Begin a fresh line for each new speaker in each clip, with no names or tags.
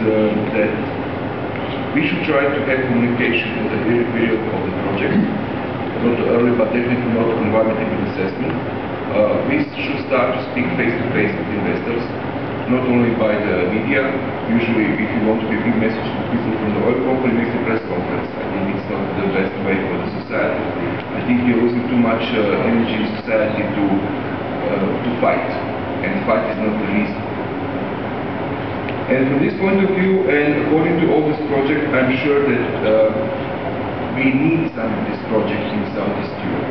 that we should try to have communication at the early period of the project, not too early, but definitely not environmental assessment. We should start to speak face-to-face with investors, not only by the media. Usually, if you want to give a big message to people from the oil company, make a press conference. I think it's not the best way for the society. I think you're losing too much energy in society to fight, and fight is not the reason. And from this point of view, and according to all this project, I'm sure that we need some of these projects in Southeast Europe,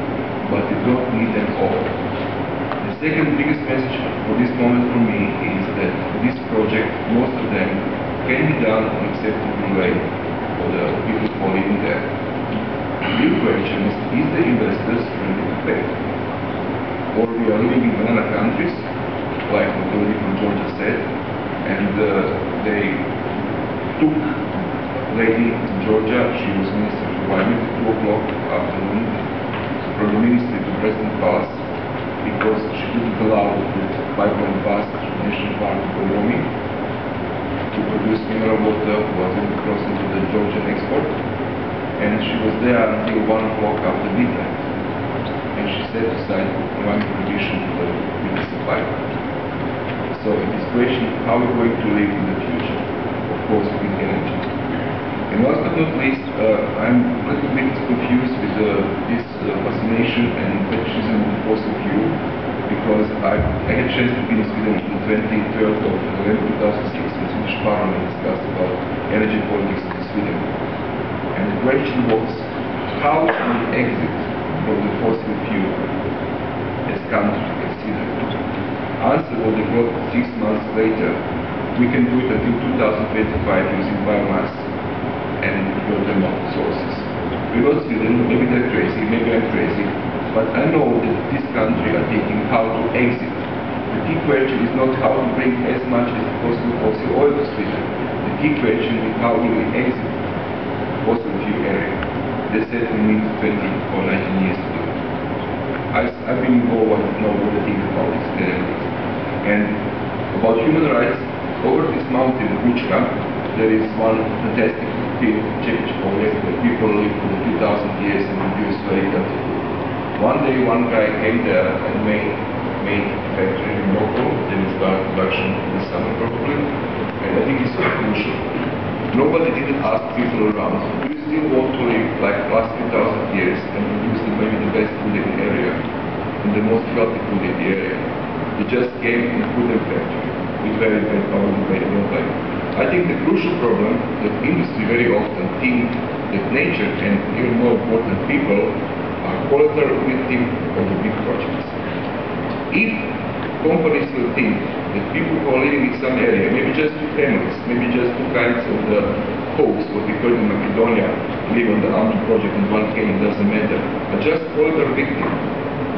but we don't need them all. The second biggest message for this moment for me is that this project, most of them, can be done on an acceptable way for the people who are living there. The real question is the investors ready to pay? Or we are living in banana countries, like the lady from Georgia said, and they took a lady in Georgia, she was Minister of Environment, at 2 o'clock afternoon, from the ministry to President Palace, because she couldn't allow the pipeline pass through the National Park of Wyoming to produce mineral water was going to cross into the Georgian export, and she was there until 1 o'clock after midnight, and she set aside environmental condition for the supply. So it is question how we're going to live in the future, of course, with energy. And last but not least, I'm a little bit confused with this fascination and fetishism of fossil fuel, because I had a chance to be in Sweden on the 23rd of November 2006 when the Swedish Parliament discussed about energy politics in Sweden. And the question was, how can we exit from the fossil fuel as countries consider? Answer what they got 6 months later. We can do it until 2025 using biomass and geothermal sources. We not Sweden, maybe they're crazy, maybe I'm crazy, but I know that this country are thinking how to exit. The key question is not how to bring as much as possible fossil oil to Sweden. The key question is how do we exit fossil fuel area. They said we need 20 or 19 years to do it. I've been involved, I know what they think about this. And about human rights, over this mountain, Buchka, there is one fantastic film, Czech forest, where people live for a few thousand years and produce very healthy food. One day, one guy came there and made a factory in Morocco, then start production in the summer probably, and I think it's so crucial. Nobody didn't ask people around, do you still want to live like last 2,000 years and produce maybe the best food in the area, and the most healthy food in the area? They just came and put them factory with very bad power, very bad life. I think the crucial problem that industry very often think that nature and even more important people are collateral victim of the big projects. If companies will think that people who are living in some area, maybe just 2 families, maybe just 2 kinds of the folks, what we heard in Macedonia, live on the Amman project in 1 cane, doesn't matter, are just collateral victim,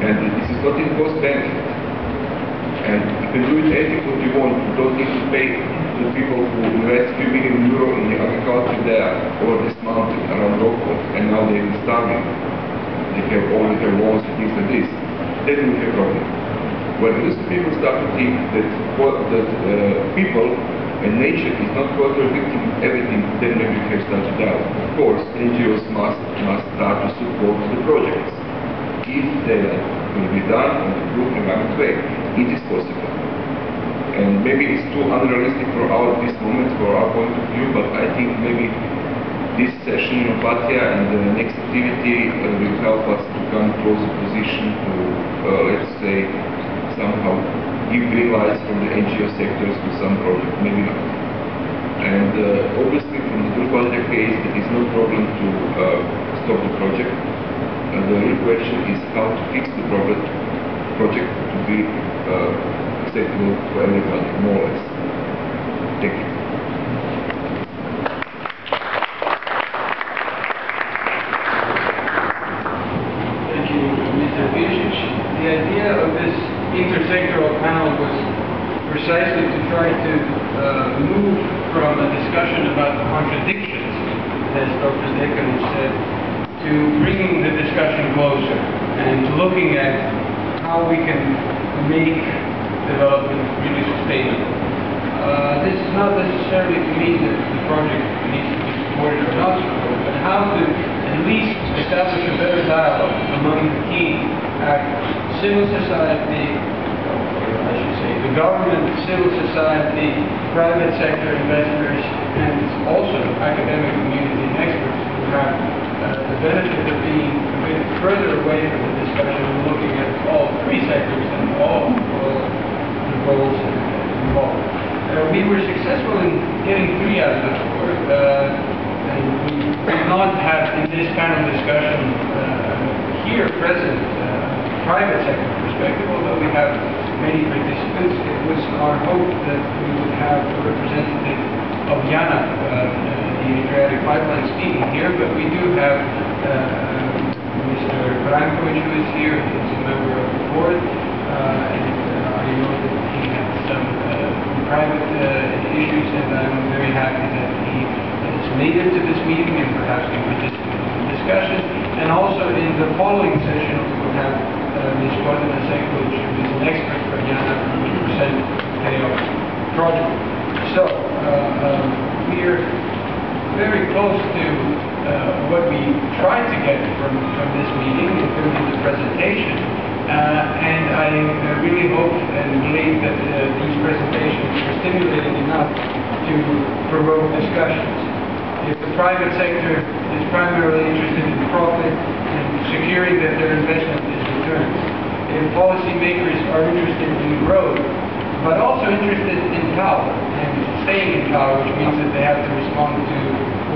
and this is not in cost benefit. And you can do it anything what you want. You don't need to pay the people who invest €3 million in the agriculture there, or this mountain around Rocco, and now they're starving. They have only their loans and things like this. Then we have a problem. When these people start to think that people and nature is not collateral victim of everything, then maybe we have started out. Of course, NGOs must start to support the projects. If they will be done in a good environment way, it is possible. And maybe it's too unrealistic for this moment, for our point of view, but I think maybe this session in Opatija and the next activity will help us to come closer position to, let's say, somehow give green lights from the NGO sectors to some project, maybe not. And obviously from the Opatija case, it is no problem to stop the project. The real question is how to fix the project to be acceptable for everybody, more or less. Thank you.
Thank you, Mr. Pirsic. The idea of this intersectoral panel was precisely to try to move from a discussion about contradictions, as Dr. Dekovic said, to bringing the discussion closer and looking at how we can make development really sustainable. This is not necessarily to mean that the project needs to be supported or not supported, but how to at least establish a better dialogue among the key actors. Civil society, I should say, the government, civil society, private sector investors, and also academic community and experts who have the benefit of being a bit further away from the discussion and looking at all three sectors and all the goals involved. We were successful in getting 3 out of the 4, and we did not have in this kind of discussion here present private sector perspective, although we have many participants. It was our hope that we would have a representative of Jana, the Adriatic Pipeline, speaking here, but we do have Mr. Brankovic, who is here, he's a member of the board, and I know that he had some private issues, and I'm very happy that he is native to this meeting and perhaps can participate in the discussion. And also in the following session, we will have Ms. Gordana Sekovic, who is an expert for Jana, who will present the project. So, we are very close to what we tried to get from this meeting in terms of the presentation. And I really hope and believe that these presentations are stimulating enough to provoke discussions. If the private sector is primarily interested in profit and securing that their investment is returned, if policymakers are interested in growth, but also interested in power and staying in power, which means that they have to respond to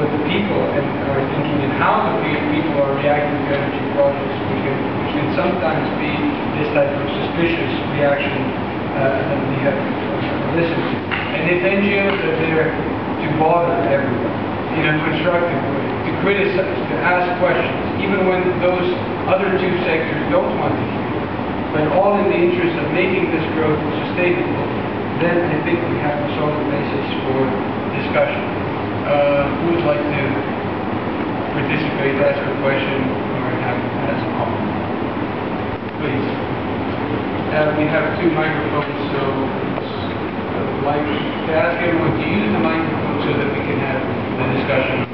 what the people are thinking and how the people are reacting to energy projects, which can sometimes be this type of suspicious reaction that we have listened to. And if NGOs are there to bother everyone in a constructive way, to criticize, to ask questions, even when those other 2 sectors don't want to hear, but all in the interest of making this growth sustainable, then I think we have a solid basis for discussion. Who would like to participate, ask a question, or ask a comment? Please. We have 2 microphones, so I would like to ask everyone to use the microphone so that we can have the discussion.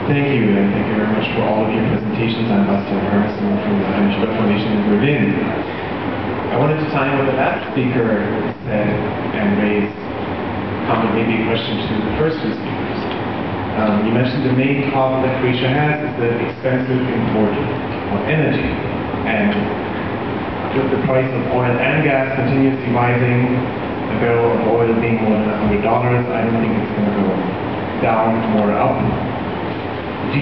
Thank you, and thank you very much for all of your presentations. I'm Bastian Hermes from the Energy Foundation in Berlin. I wanted to tie in what the last speaker said and raise maybe a question to the first 2 speakers. You mentioned the main problem that Croatia has is the expensive import of energy, and with the price of oil and gas continuously rising, a barrel of oil being more than $100, I don't think it's going to go down or up. What do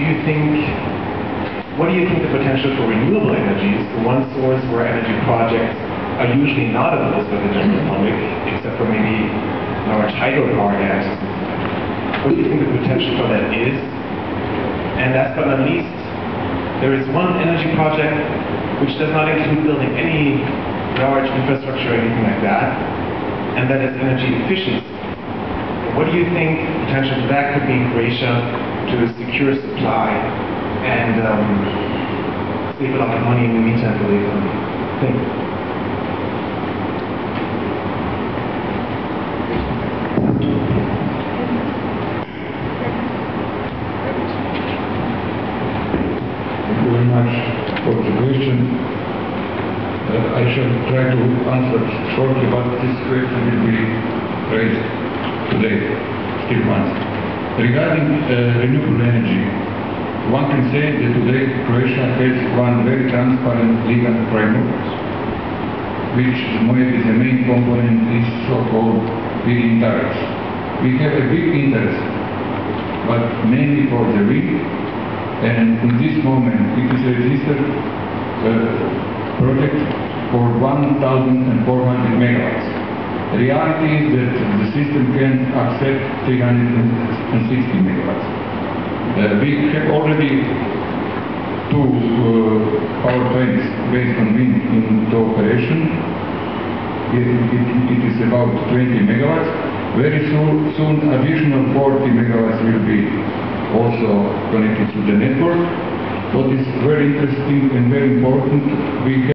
you think the potential for renewable energies, the one source where energy projects are usually not on the list of the general public, except for maybe large hydropower dams? What do you think the potential for that is? And last but not least, there is one energy project which does not include building any large infrastructure or anything like that, and that is energy efficiency. What do you think the potential for that could be in Croatia to secure supply and save a lot of money in the meantime for the economy? Thank you.
Thank you very much for the question. I shall try to answer shortly, but this question will be raised today, still once. Regarding renewable energy, one can say that today Croatia has one very transparent legal framework, which maybe the main component is so-called feed-in tariffs. We have a big interest, but mainly for the wind, and in this moment it is a registered project for 1,400 megawatts. The reality is that the system can accept 360 megawatts. We have already 2 power plants based on wind into operation. It is about 20 megawatts. Very soon additional 40 megawatts will be also connected to the network. What is very interesting and very important, we have